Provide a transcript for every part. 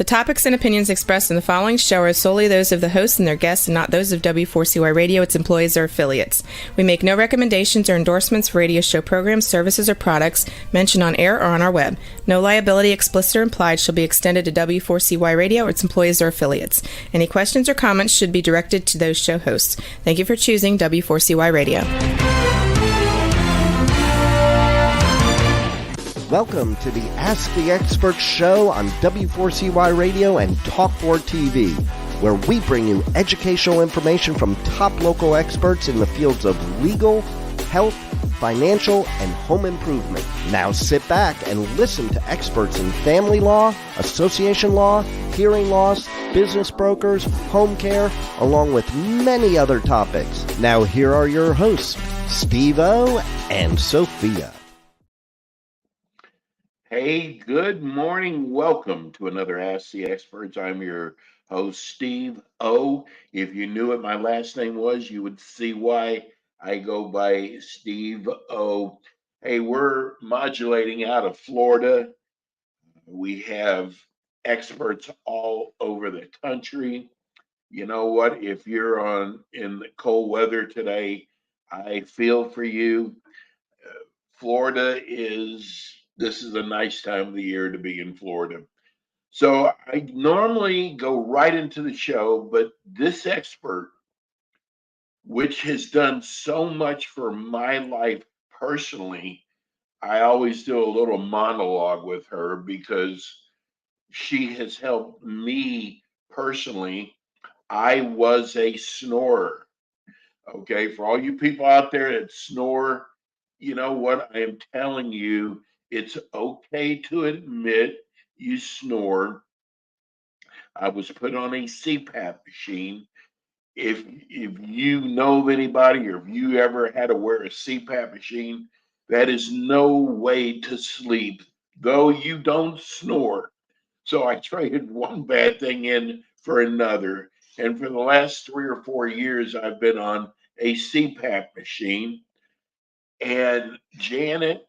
The topics and opinions expressed in the following show are solely those of the host and their guests and not those of W4CY Radio, its employees, or affiliates. We make no recommendations or endorsements for radio show programs, services, or products mentioned on air or on our web. No liability, explicit or implied, shall be extended to W4CY Radio or its employees or affiliates. Any questions or comments should be directed to those show hosts. Thank you for choosing W4CY Radio. Welcome to the Ask the Expert show on W4CY Radio and Talk4 TV, where we bring you educational information from top local experts in the fields of legal, health, financial, and home improvement. Now sit back and listen to experts in family law, association law, hearing loss, business brokers, home care, along with many other topics. Now here are your hosts, Steve-O and Sophia. Hey, good morning. Welcome to another Ask the Experts. I'm your host, Steve O. If you knew what my last name was, you would see why I go by Steve O. Hey, we're modulating out of Florida. We have experts all over the country. You know what? If you're in the cold weather today, I feel for you. This is a nice time of the year to be in Florida. So I normally go right into the show, but this expert, which has done so much for my life personally, I always do a little monologue with her because she has helped me personally. I was a snorer. Okay, for all you people out there that snore, you know what I am telling you, it's okay to admit you snore. I was put on a CPAP machine. If you know of anybody or if you ever had to wear a CPAP machine, that is no way to sleep, though you don't snore. So I traded one bad thing in for another. And for the last 3 or 4 years, I've been on a CPAP machine. And Janet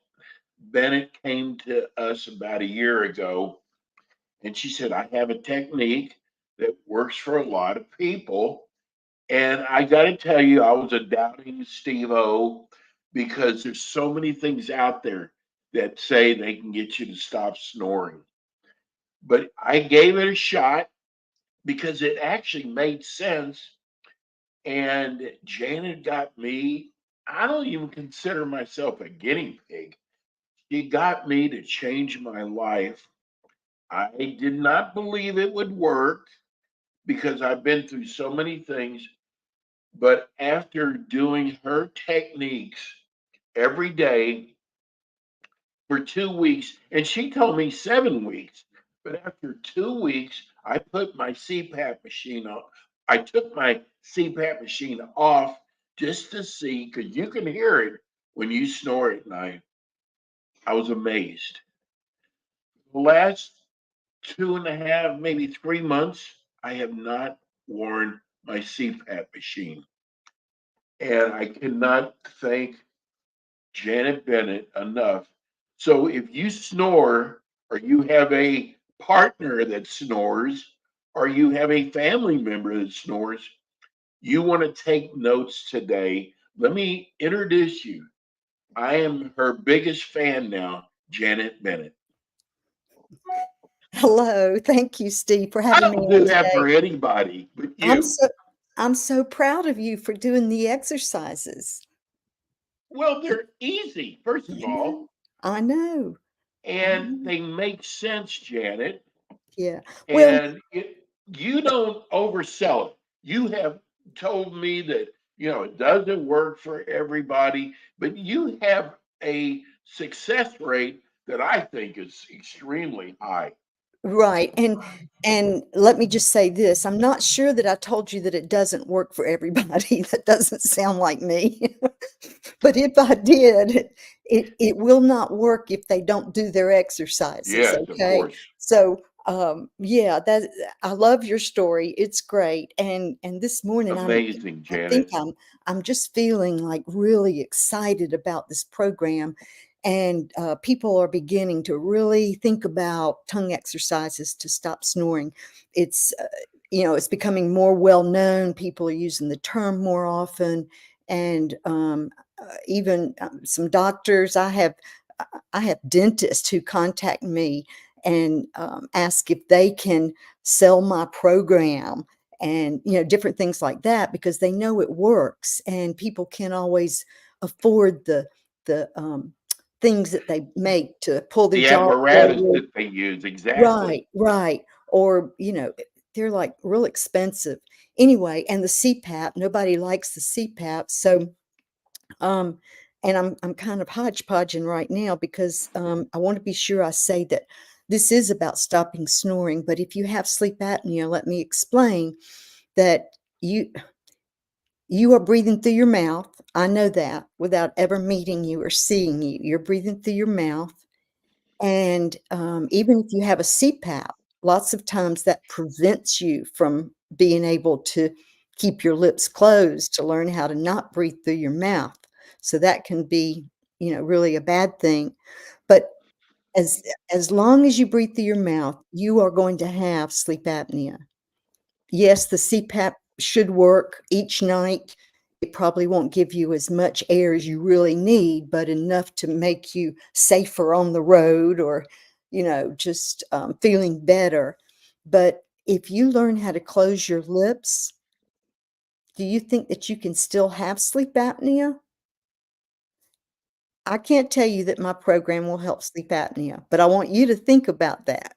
Bennett came to us about a year ago and she said, I have a technique that works for a lot of people. And I got to tell you, I was a doubting Steve O because there's so many things out there that say they can get you to stop snoring. But I gave it a shot because it actually made sense. And Janet got me, I don't even consider myself a guinea pig. She got me to change my life. I did not believe it would work because I've been through so many things. But after doing her techniques every day for 2 weeks, and she told me 7 weeks, but after 2 weeks, I put my CPAP machine on. I took my CPAP machine off just to see, because you can hear it when you snore at night. I was amazed. The last 2.5, maybe 3 months, I have not worn my CPAP machine. And I cannot thank Janet Bennett enough. So if you snore or you have a partner that snores or you have a family member that snores, you want to take notes today. Let me introduce you. I am her biggest fan now, Janet Bennett. Hello. Thank you, Steve, for I having me don't on do that today. for anybody but I'm you. so proud of you for doing the exercises. Well, they're easy, first of all, I know. and they make sense, Janet. Yeah. Well, And you don't oversell it. You have told me that, it doesn't work for everybody, but you have a success rate that I think is extremely high. right. And let me just say this. I'm not sure that I told you that it doesn't work for everybody. That doesn't sound like me. But if I did, it will not work if they don't do their exercises. Yes, of Okay. course. So yeah, that I love your story. It's great. And this morning Amazing, I think Janet. I'm just feeling like really excited about this program. And people are beginning to really think about tongue exercises to stop snoring. It's, it's becoming more well known. People are using the term more often. And even some doctors, I have dentists who contact me and ask if they can sell my program and, different things like that, because they know it works, and people can't always afford the things that they make to pull their The jaw apparatus forward. that they use, exactly. Right, right. Or, they're like real expensive. Anyway, and the CPAP, nobody likes the CPAP. So, um, and I'm kind of hodgepodging right now because I want to be sure I say that this is about stopping snoring. But if you have sleep apnea, let me explain that you you are breathing through your mouth. I know that without ever meeting you or seeing you. You're breathing through your mouth. And even if you have a CPAP, lots of times that prevents you from being able to keep your lips closed to learn how to not breathe through your mouth. So that can be, really a bad thing. But as as long as you breathe through your mouth, you are going to have sleep apnea. Yes, the CPAP should work each night. It probably won't give you as much air as you really need, but enough to make you safer on the road or, just feeling better. But if you learn how to close your lips, do you think that you can still have sleep apnea? I can't tell you that my program will help sleep apnea, but I want you to think about that.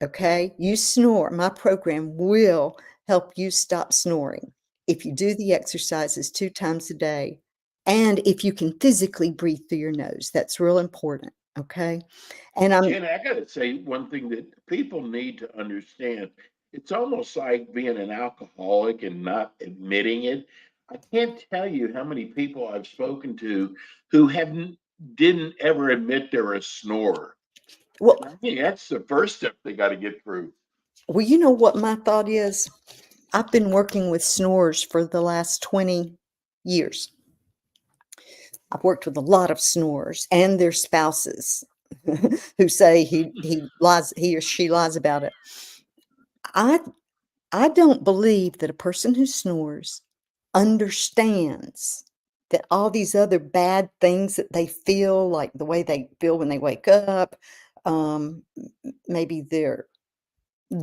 Okay? You snore. My program will help you stop snoring if you do the exercises 2 times a day and if you can physically breathe through your nose. That's real important, okay? And I'm Jenny, I got to say one thing that people need to understand. It's almost like being an alcoholic and not admitting it. I can't tell you how many people I've spoken to who haven't didn't ever admit they're a snorer. well, And I think that's the first step they got to get through. you know what my thought is? I've been working with snorers for the last 20 years. I've worked with a lot of snorers and their spouses who say he or she lies about it. I I don't believe that a person who snores understands that all these other bad things that they feel, like the way they feel when they wake up, maybe their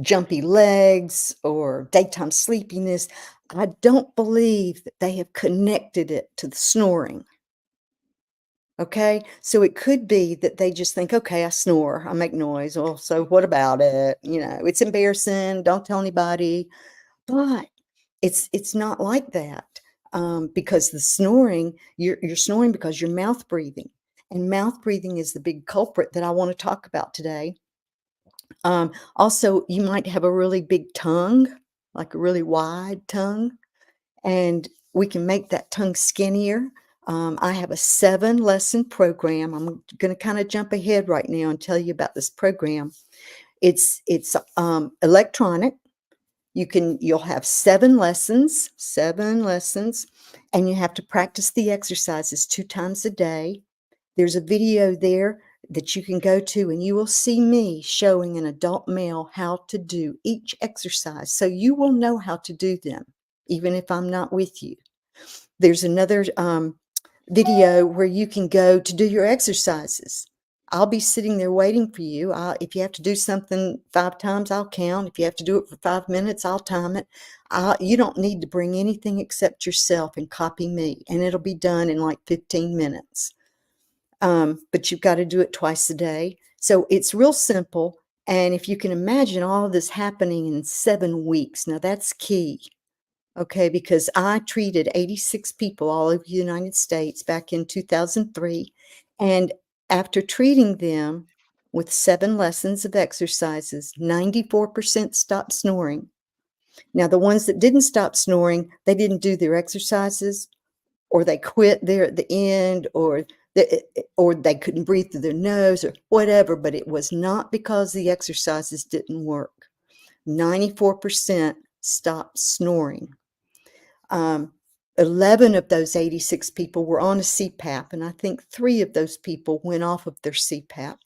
jumpy legs or daytime sleepiness. I don't believe that they have connected it to the snoring. Okay, so it could be that they just think, okay, I snore, I make noise. Well, so what about it? It's embarrassing. Don't tell anybody. But it's not like that, because the snoring, you're snoring because you're mouth breathing, and mouth breathing is the big culprit that I wanna talk about today. Also, you might have a really big tongue, like a really wide tongue, and we can make that tongue skinnier. I have a 7-lesson program. I'm gonna kinda jump ahead right now and tell you about this program. It's electronic. You'll have 7 lessons, and you have to practice the exercises 2 times a day. There's a video there that you can go to, and you will see me showing an adult male how to do each exercise, so you will know how to do them, even if I'm not with you. There's another, video where you can go to do your exercises. I'll be sitting there waiting for you. If you have to do something 5 times, I'll count. If you have to do it for 5 minutes, I'll time it. You don't need to bring anything except yourself and copy me, and it'll be done in like 15 minutes. But you've got to do it twice a day. So it's real simple. And if you can imagine all of this happening in 7 weeks, now that's key. Okay, because I treated 86 people all over the United States back in 2003, and after treating them with 7 lessons of exercises, 94% stopped snoring. Now, the ones that didn't stop snoring, they didn't do their exercises, or they quit there at the end, or they couldn't breathe through their nose or whatever, but it was not because the exercises didn't work. 94% stopped snoring. 11 of those 86 people were on a CPAP, and I think 3 of those people went off of their CPAP.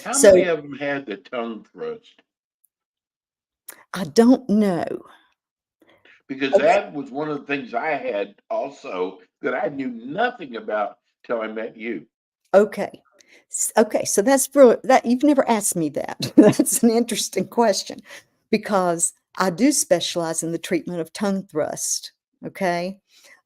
How So many of them had the tongue thrust? I don't know. Because that was one of the things I had also that I knew nothing about till I met you. Okay. Okay, so that's for that you've never asked me that. That's an interesting question because I do specialize in the treatment of tongue thrust. Okay.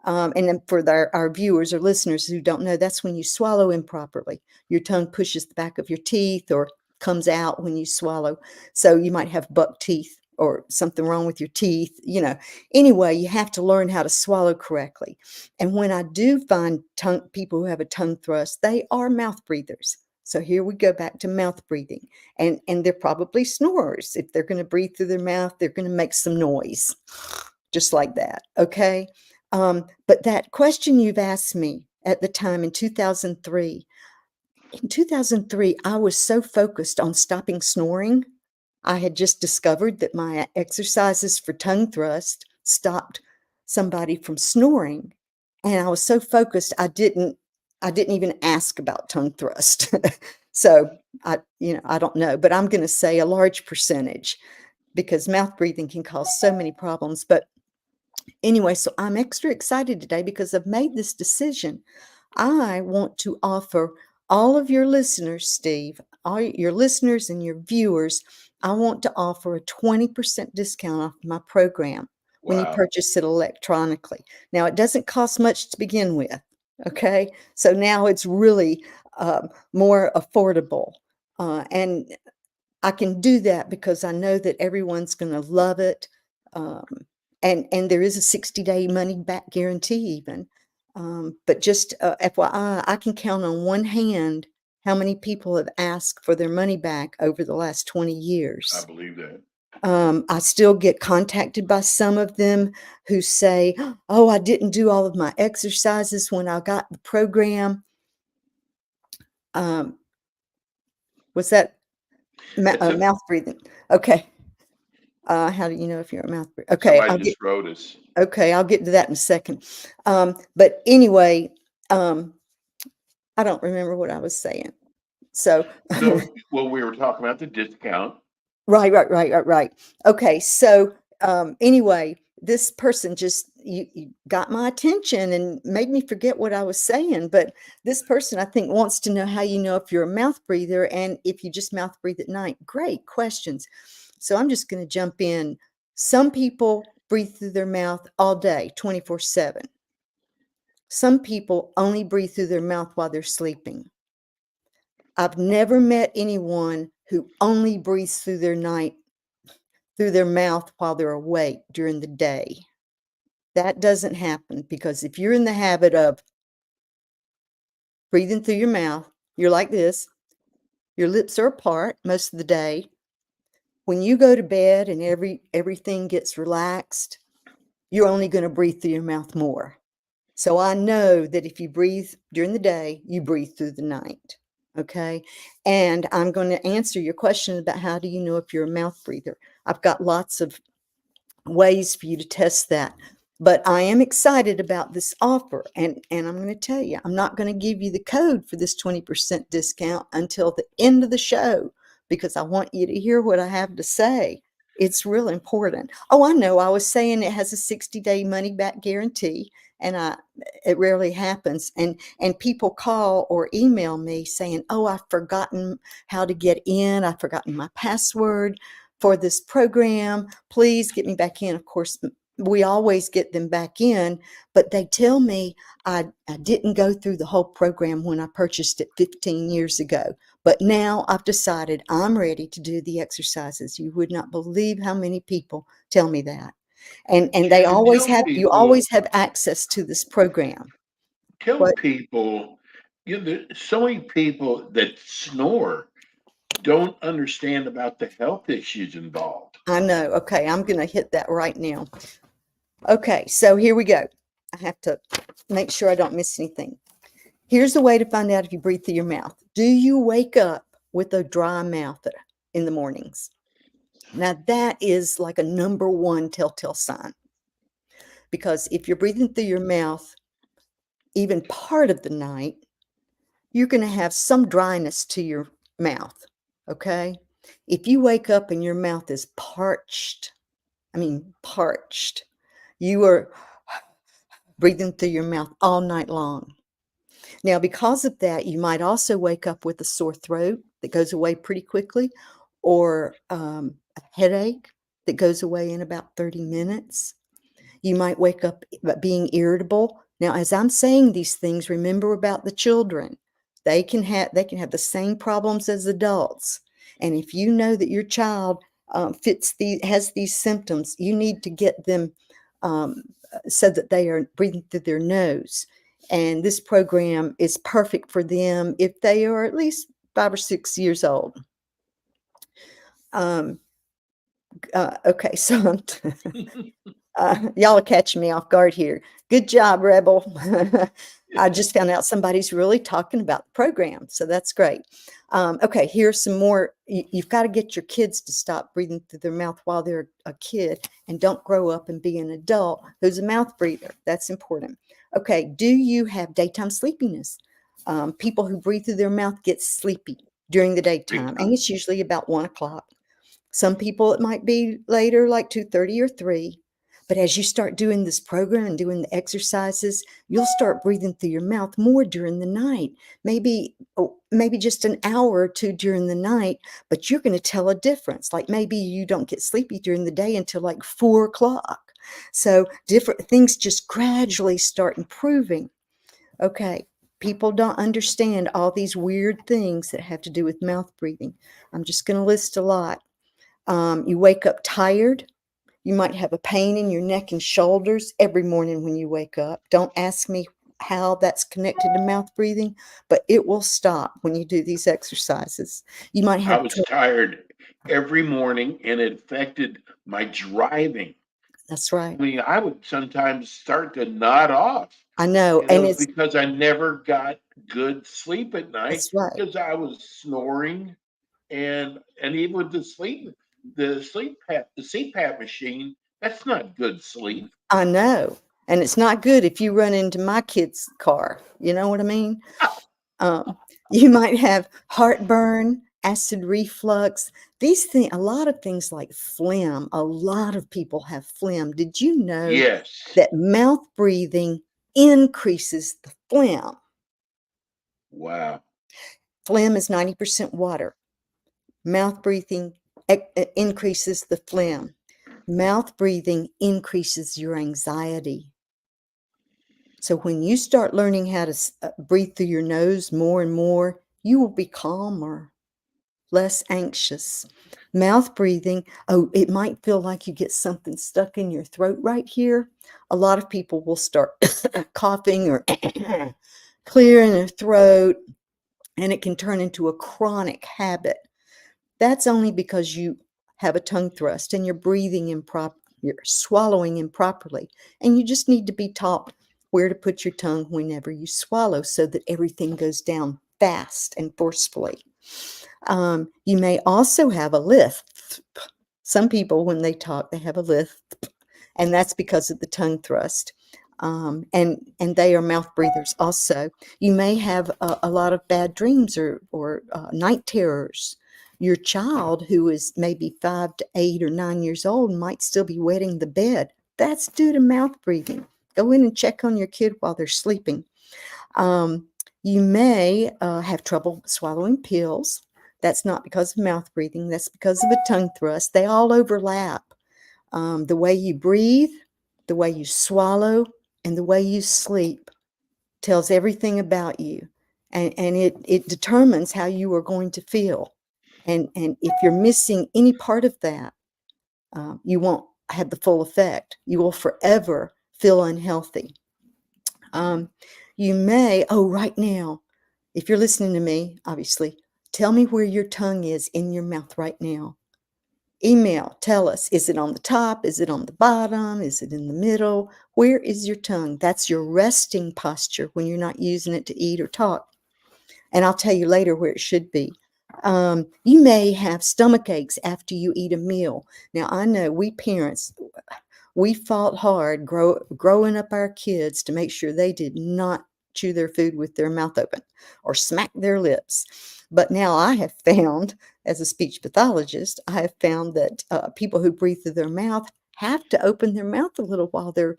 And then for our viewers or listeners who don't know, that's when you swallow improperly. Your tongue pushes the back of your teeth or comes out when you swallow. So you might have buck teeth or something wrong with your teeth. Anyway, you have to learn how to swallow correctly. And when I do find people who have a tongue thrust, they are mouth breathers. So here we go back to mouth breathing. And they're probably snorers. If they're going to breathe through their mouth, they're going to make some noise, just like that. Okay. But that question you've asked me at the time in 2003, I was so focused on stopping snoring. I had just discovered that my exercises for tongue thrust stopped somebody from snoring. And I was so focused, I didn't even ask about tongue thrust. So I don't know, but I'm going to say a large percentage because mouth breathing can cause so many problems. But anyway, so I'm extra excited today because I've made this decision. I want to offer all of your listeners, Steve, all your listeners and your viewers, I want to offer a 20% discount off my program when you Wow. purchase it electronically. Now, it doesn't cost much to begin with. Okay. So now it's really more affordable. And I can do that because I know that everyone's going to love it. And there is a 60-day money back guarantee even. But just FYI, I can count on one hand how many people have asked for their money back over the last 20 I years. believe that. I still get contacted by some of them who say, oh, I didn't do all of my exercises when I got the program. Was that It's a, mouth breathing? Okay. How do you know if you're a mouth breather? Okay, somebody just wrote us. I'll get to that in a second. But anyway, I don't remember what I was saying. So So, well, we were talking about the discount. right. Okay, so anyway, this person just you got my attention and made me forget what I was saying. But this person, I think, wants to know how you know if you're a mouth breather and if you just mouth breathe at night. Great questions. So I'm just going to jump in. Some people breathe through their mouth all day, 24/7. Some people only breathe through their mouth while they're sleeping. I've never met anyone who only breathes through their mouth while they're awake during the day. That doesn't happen because if you're in the habit of breathing through your mouth, you're like this, your lips are apart most of the day. When you go to bed and everything gets relaxed, you're only going to breathe through your mouth more. So I know that if you breathe during the day, you breathe through the night. Okay. And I'm going to answer your question about how do you know if you're a mouth breather. I've got lots of ways for you to test that. But I am excited about this offer. And I'm going to tell you, I'm not going to give you the code for this 20% discount until the end of the show because I want you to hear what I have to say. It's real important. Oh, I know. I was saying it has a 60-day money back guarantee, and it rarely happens. And people call or email me saying, "Oh, I've forgotten how to get in. I've forgotten my password for this program. Please get me back in." Of course, we always get them back in, but they tell me I didn't go through the whole program when I purchased it 15 years ago. But now I've decided I'm ready to do the exercises. You would not believe how many people tell me that. And they And always have, you always have access to this program. tell But people, there's so many people that snore don't understand about the health issues involved. I know. Okay, I'm going to hit that right now. Okay, so here we go. I have to make sure I don't miss anything. Here's the way to find out if you breathe through your mouth. Do you wake up with a dry mouth in the mornings? Now, that is like a number one telltale sign. because if you're breathing through your mouth, even part of the night, you're going to have some dryness to your mouth. Okay. If you wake up and your mouth is parched, you are breathing through your mouth all night long. Now, because of that, you might also wake up with a sore throat that goes away pretty quickly, or a headache that goes away in about 30 minutes. You might wake up being irritable. Now, as I'm saying these things, remember about the children. They can have the same problems as adults. And if you know that your child has these symptoms, you need to get them so that they are breathing through their nose. And this program is perfect for them if they are at least 5 or 6 years old. Okay, so y'all are catching me off guard here. Good job, Rebel. I just found out somebody's really talking about the program, so that's great. Okay, here's some more. You've got to get your kids to stop breathing through their mouth while they're a kid, and don't grow up and be an adult who's a mouth breather. That's important. Okay, do you have daytime sleepiness? People who breathe through their mouth get sleepy during the daytime, and it's usually about 1 o'clock. Some people, it might be later, like 2:30 or 3. But as you start doing this program and doing the exercises, you'll start breathing through your mouth more during the night. Maybe just an hour or 2 during the night, but you're going to tell a difference. Like maybe you don't get sleepy during the day until like 4 o'clock. So different things just gradually start improving. Okay, people don't understand all these weird things that have to do with mouth breathing. I'm just going to list a lot. You wake up tired. You might have a pain in your neck and shoulders every morning when you wake up. Don't ask me how that's connected to mouth breathing, but it will stop when you do these exercises. You might I have was tired every morning and it affected my driving. That's right. I mean, I would sometimes start to nod off. I know. And it And was it's because I never got good sleep at night That's right. because I was snoring and even with the CPAP machine, that's not good sleep. I know. And it's not good if you run into my kid's car. You know what I mean? You might have heartburn, acid reflux. These things, a lot of things like phlegm. A lot of people have phlegm. Did you know Yes. that mouth breathing increases the phlegm? Wow. Phlegm is 90% water. Mouth breathing increases the phlegm. Mouth breathing increases your anxiety. So when you start learning how to breathe through your nose more and more, you will be calmer, less anxious. Mouth breathing, it might feel like you get something stuck in your throat right here. A lot of people will start coughing or clearing their throat, and it can turn into a chronic habit. That's only because you have a tongue thrust and you're breathing you're swallowing improperly. And you just need to be taught where to put your tongue whenever you swallow so that everything goes down fast and forcefully. You may also have a lisp. Some people, when they talk, they have a lisp, and that's because of the tongue thrust. And they are mouth breathers also. You may have a lot of bad dreams or night terrors. Your child, who is maybe 5 to 8 or 9 years old, might still be wetting the bed. That's due to mouth breathing. Go in and check on your kid while they're sleeping. You may have trouble swallowing pills. That's not because of mouth breathing. That's because of a tongue thrust. They all overlap. The way you breathe, the way you swallow, and the way you sleep tells everything about you. And it determines how you are going to feel. And if you're missing any part of that, you won't have the full effect. You will forever feel unhealthy. You may, right now, if you're listening to me, obviously, tell me where your tongue is in your mouth right now. Email, tell us, is it on the top? Is it on the bottom? Is it in the middle? Where is your tongue? That's your resting posture when you're not using it to eat or talk. And I'll tell you later where it should be. You may have stomach aches after you eat a meal. Now, I know we parents, We fought hard growing up our kids to make sure they did not chew their food with their mouth open or smack their lips. But now I have found, as a speech pathologist, I have found that people who breathe through their mouth have to open their mouth a little while they're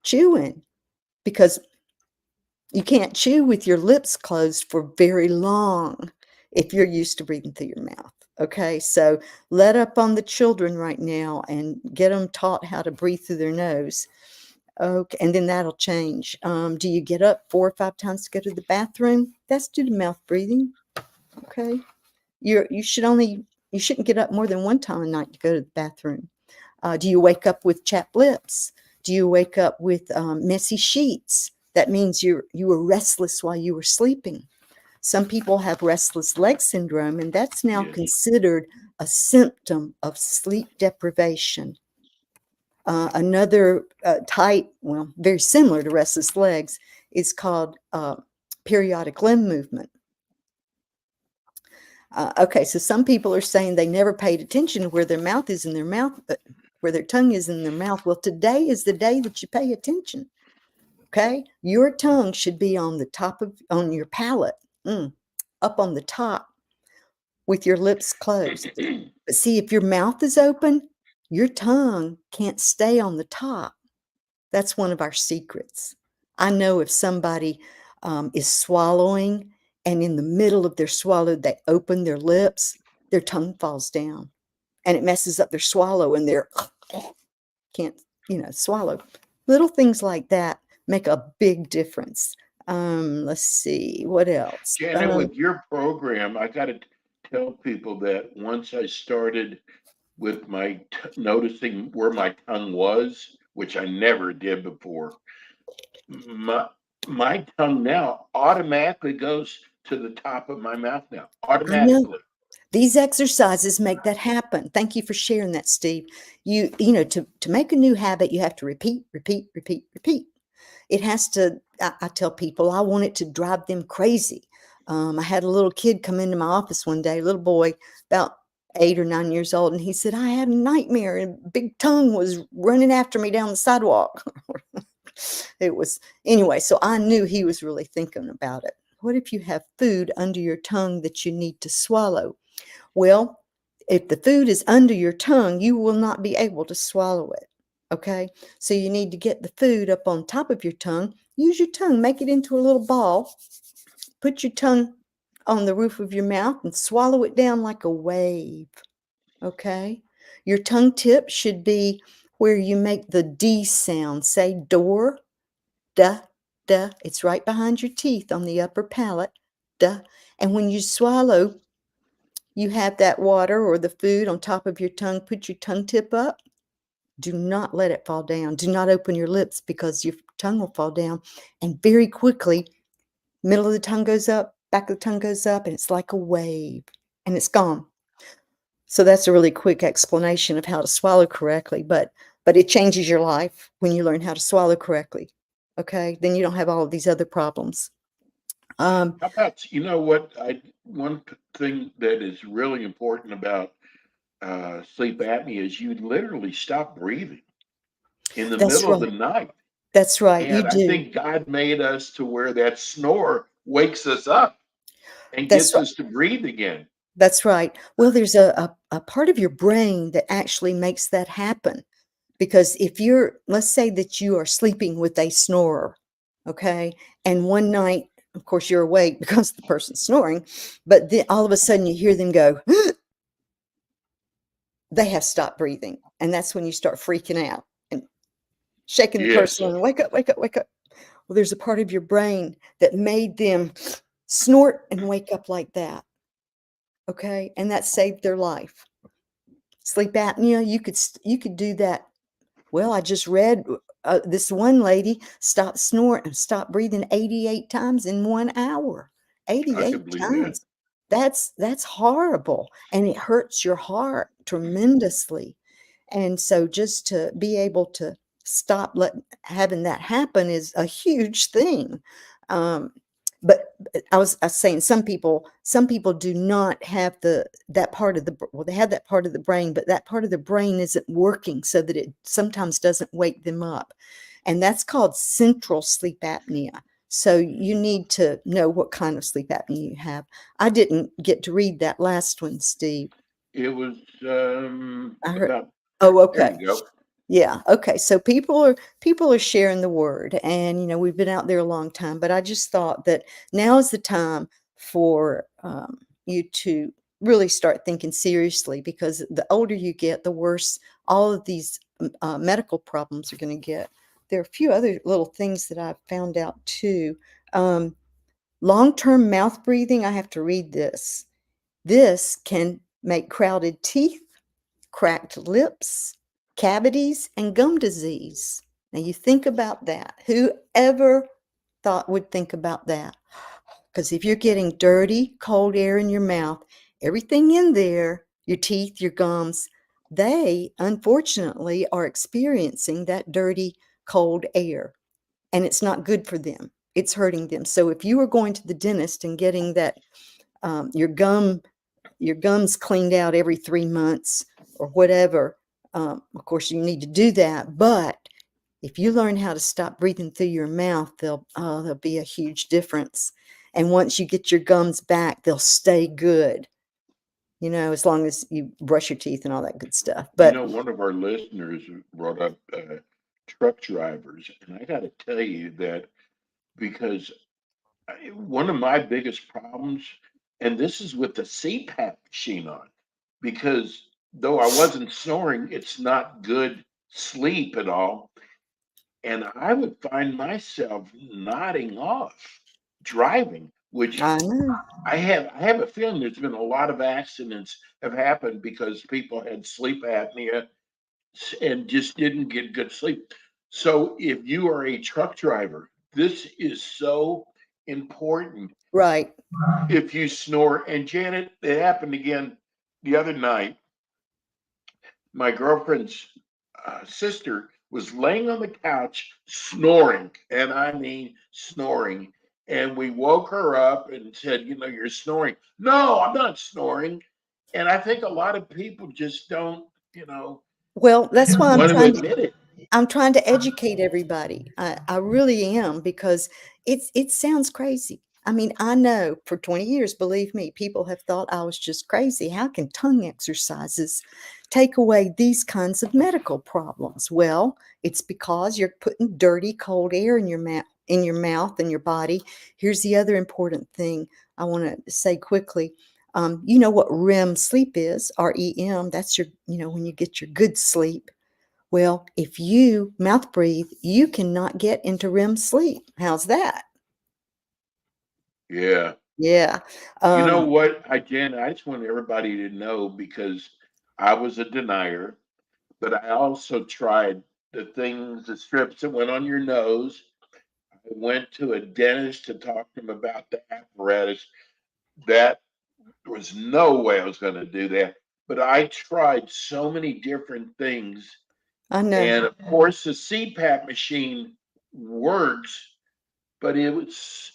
chewing, because you can't chew with your lips closed for very long if you're used to breathing through your mouth. Okay, so let up on the children right now and get them taught how to breathe through their nose. Okay, and then that'll change. Do you get up 4 or 5 times to go to the bathroom? That's due to mouth breathing. Okay, you shouldn't get up more than 1 time a night to go to the bathroom. Do you wake up with chapped lips? Do you wake up with messy sheets? That means you were restless while you were sleeping. Some people have restless leg syndrome, and that's now Yes. considered a symptom of sleep deprivation. Another type, well, very similar to restless legs, is called periodic limb movement. Okay, so some people are saying they never paid attention to where their mouth is in their mouth, where their tongue is in their mouth. Well, today is the day that you pay attention. Okay, your tongue should be on the top on your palate, up on the top with your lips closed. But see, if your mouth is open, your tongue can't stay on the top. That's one of our secrets. I know if somebody is swallowing and in the middle of their swallow, they open their lips, their tongue falls down and it messes up their swallow and they're can't, swallow. Little things like that make a big difference. Let's see, what else? Janet, with your program, I got to tell people that once I started with my noticing where my tongue was, which I never did before, my tongue now automatically goes to the top of my mouth now, I know. automatically. These exercises make that happen. Thank you for sharing that, Steve. To make a new habit, you have to repeat, repeat, repeat, repeat. It has to, I tell people, I want it to drive them crazy. I had a little kid come into my office one day, a little boy, about 8 or 9 years old, and he said, I had a nightmare and a big tongue was running after me down the sidewalk. Anyway, so I knew he was really thinking about it. What if you have food under your tongue that you need to swallow? Well, if the food is under your tongue, you will not be able to swallow it. Okay, so you need to get the food up on top of your tongue. Use your tongue, make it into a little ball. Put your tongue on the roof of your mouth and swallow it down like a wave. Okay, your tongue tip should be where you make the D sound. Say door, duh, duh. It's right behind your teeth on the upper palate, duh. And when you swallow, you have that water or the food on top of your tongue. Put your tongue tip up. Do not let it fall down. Do not open your lips because your tongue will fall down. And very quickly, middle of the tongue goes up, back of the tongue goes up, and it's like a wave, and it's gone. So that's a really quick explanation of how to swallow correctly, but it changes your life when you learn how to swallow correctly. Okay, then you don't have all of these other problems. How about, one thing that is really important about sleep apnea is you literally stop breathing in the That's middle of the right. night. That's right. You And I do. think God made us to where that snore wakes us up and That's gets right. us to breathe again. That's right. Well, there's a part of your brain that actually makes that happen. Because if let's say that you are sleeping with a snorer, okay, and one night, of course, you're awake because the person's snoring, but then all of a sudden you hear them go, they have stopped breathing. And that's when you start freaking out and shaking the Yes. person and wake up, wake up, wake up. Well, there's a part of your brain that made them snort and wake up like that. Okay. And that saved their life. Sleep apnea, you could do that. Well, I just read this one lady stopped snoring, stopped breathing 88 times in 1 hour. I 88 could believe that. times. That's horrible, and it hurts your heart tremendously. And so just to be able to stop having that happen is a huge thing. Um, but I was saying some people do not have that part of well, they have that part of the brain, but that part of the brain isn't working so that it sometimes doesn't wake them up. And that's called central sleep apnea. So you need to know what kind of sleep apnea you have. I didn't get to read that last one, Steve. It was I heard. about, Oh, there okay. you go. Yeah. Okay. So people are sharing the word, and we've been out there a long time. But I just thought that now is the time for you to really start thinking seriously, because the older you get, the worse all of these medical problems are going to get. There are a few other little things that I've found out too. Um, Long-term mouth breathing. I have to read this. This can make crowded teeth, cracked lips, cavities, and gum disease. Now you think about that. Whoever would think about that? Because if you're getting dirty, cold air in your mouth, everything in there, your teeth, your gums, they unfortunately are experiencing that dirty, cold air. And it's not good for them. It's hurting them. So if you were going to the dentist and getting that your gums cleaned out every 3 months or whatever, of course you need to do that. But if you learn how to stop breathing through your mouth, there'll be a huge difference. And once you get your gums back, they'll stay good, as long as you brush your teeth and all that good stuff. But One of our listeners brought up truck drivers, and I got to tell you that because one of my biggest problems, and this is with the CPAP machine on, because though I wasn't snoring, it's not good sleep at all. And I would find myself nodding off driving, which I know. I have a feeling there's been a lot of accidents have happened because people had sleep apnea and just didn't get good sleep. So if you are a truck driver, this is so important. Right. If you snore, and Janet, it happened again the other night. My girlfriend's sister was laying on the couch snoring, and I mean snoring. And we woke her up and said, you're snoring. No, I'm not snoring. And I think a lot of people just don't, Well, that's why want to admit it. I'm trying to educate everybody. I really am, because it sounds crazy. I mean, I know for 20 years, believe me, people have thought I was just crazy. How can tongue exercises take away these kinds of medical problems? Well, it's because you're putting dirty, cold air in your mouth and your body. Here's the other important thing I want to say quickly. You know what REM sleep is? REM. That's when you get your good sleep. Well, if you mouth breathe, you cannot get into REM sleep. How's that? Yeah. Yeah. You know Um, what, Jen, I just want everybody to know because I was a denier, but I also tried the strips that went on your nose. I went to a dentist to talk to him about the apparatus. That there was no way I was going to do that. But I tried so many different things. I know. And of course, the CPAP machine works, but it's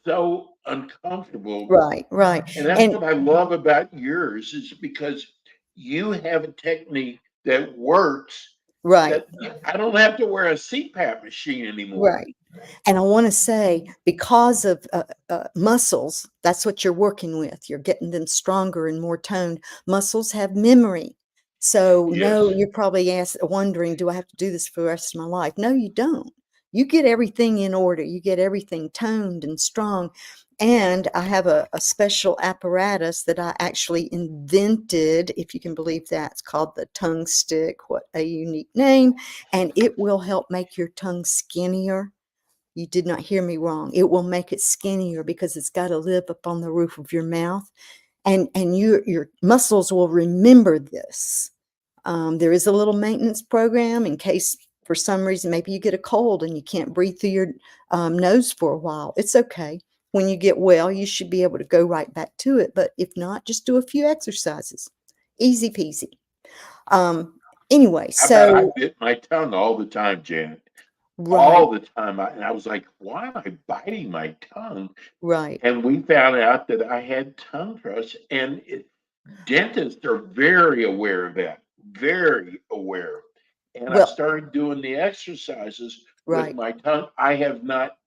so uncomfortable. Right, right. And that's And what I love about yours is because you have a technique that works right. that I don't have to wear a CPAP machine anymore. Right. And I want to say, because of muscles, that's what you're working with. You're getting them stronger and more toned. Muscles have memory. So, no, Yes. you're probably wondering, do I have to do this for the rest of my life? No, you don't. You get everything in order. You get everything toned and strong. And I have a special apparatus that I actually invented, if you can believe that. It's called the tongue stick. What a unique name. And it will help make your tongue skinnier. You did not hear me wrong. It will make it skinnier because it's got to live up on the roof of your mouth. And your muscles will remember this. There is a little maintenance program in case for some reason maybe you get a cold and you can't breathe through your nose for a while. It's okay. When you get well, you should be able to go right back to it. But if not, just do a few exercises. Easy peasy. Anyway, How about I so bit my tongue all the time, Janet? Right, all the time. And I was like, why am I biting my tongue? right. And we found out that I had tongue thrust, and dentists are very aware of that, very aware. And I Well, started doing the exercises with right. my tongue. I have not,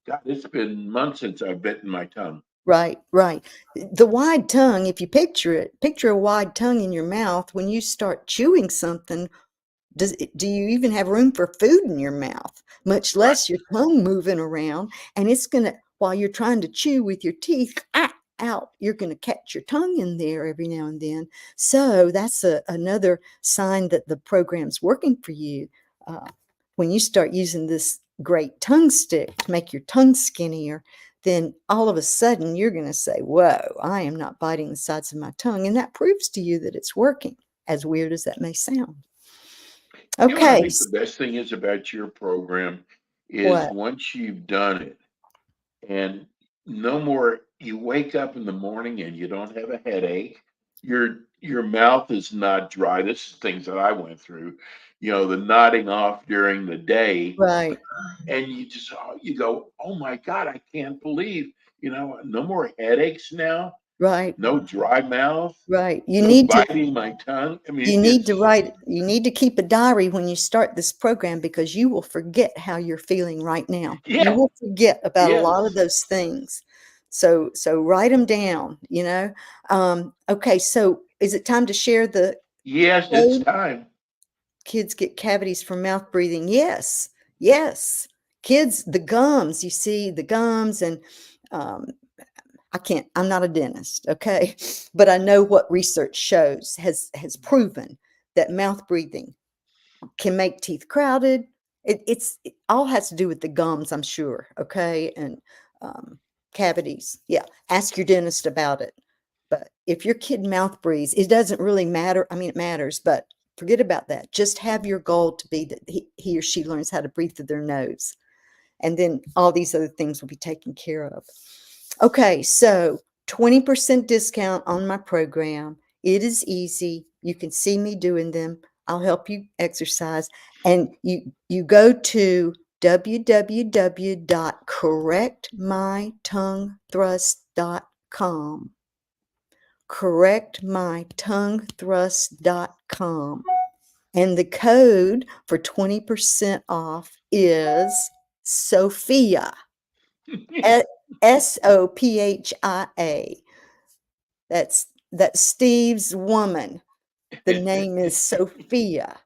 God, it's been months since I've bitten my tongue. Right, right. The wide tongue, if you picture it, picture a wide tongue in your mouth. When you start chewing something, do you even have room for food in your mouth, much Right. less your tongue moving around? And it's gonna, while you're trying to chew with your teeth, out, you're gonna catch your tongue in there every now and then. So that's another sign that the program's working for you. Uh, when you start using this great tongue stick to make your tongue skinnier, then all of a sudden you're going to say, whoa, I am not biting the sides of my tongue. And that proves to you that it's working, as weird as that may sound. You know what I Okay. think the best thing is about your program is What? once you've done it, and no more, you wake up in the morning and you don't have a headache. Your mouth is not dry. This is things that I went through, the nodding off during the day, Right, and you go, oh my God, I can't believe, no more headaches now, right, no dry mouth, right. no biting my tongue. I mean, it's You need to keep a diary when you start this program, because you will forget how you're feeling right now. You yeah, will forget about a lot of yes, those things. So write them down, you know. Okay, so is it time to share the yes, it's code? time. Kids get cavities from mouth breathing. Yes, yes. Kids, the gums, you see, the gums, and um, I'm not a dentist, okay? But I know what research shows has proven that mouth breathing can make teeth crowded. It all has to do with the gums, I'm sure, okay? And um, cavities. Yeah, ask your dentist about it. But if your kid mouth breathes, it doesn't really matter. I mean, it matters, but forget about that. Just have your goal to be that he or she learns how to breathe through their nose. And then all these other things will be taken care of. Okay, so 20% discount on my program. It is easy. You can see me doing them. I'll help you exercise. And you go to www.correctmytonguethrust.com. Correctmytonguethrust.com. And the code for 20% off is Sophia. Sophia. That's Steve's woman. The name is Sophia.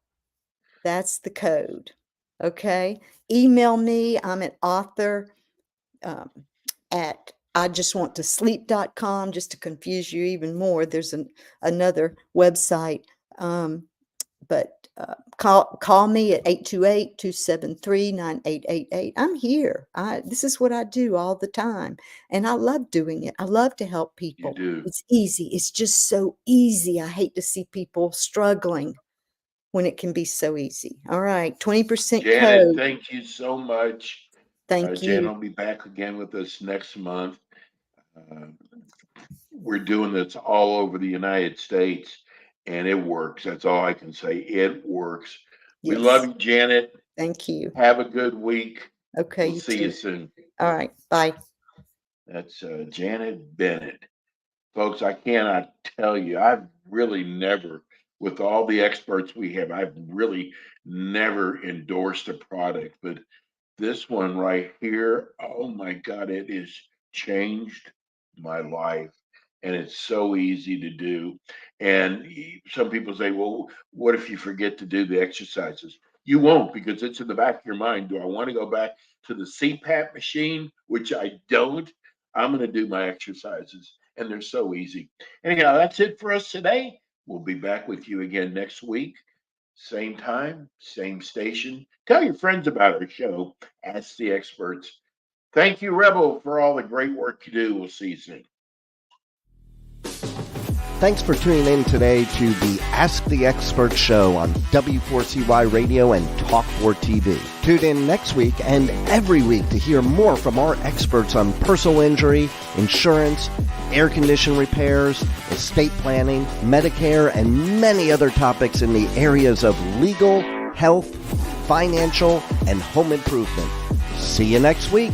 That's the code. Okay. Email me. I'm an author at IJustWantToSleep.com, just to confuse you even more. There's another website. But call me at 828-273-9888. I'm here. This is what I do all the time, and I love doing it. I love to help You people. do. It's easy. It's just so easy. I hate to see people struggling when it can be so easy. All right, 20% Janet, code. thank you so much. Thank Janet you. will be back again with us next month. Uh, we're doing this all over the United States, and it works. That's all I can say. It works. We love Yes. you, Janet. Thank you. Have a good week. Okay, We'll you see you too. soon. All right. Bye. That's Janet Bennett. Folks, I cannot tell you, I've really never, with all the experts we have, I've really never endorsed a product, but this one right here, oh my God, it has changed my life. And it's so easy to do. And some people say, well, what if you forget to do the exercises? You won't, because it's in the back of your mind. Do I want to go back to the CPAP machine, which I don't? I'm going to do my exercises, and they're so easy. Anyhow, that's it for us today. We'll be back with you again next week. Same time, same station. Tell your friends about our show, Ask the Experts. Thank you, Rebel, for all the great work you do. We'll see you soon. Thanks for tuning in today to the Ask the Expert show on W4CY Radio and Talk4 TV. Tune in next week and every week to hear more from our experts on personal injury, insurance, air condition repairs, estate planning, Medicare, and many other topics in the areas of legal, health, financial, and home improvement. See you next week.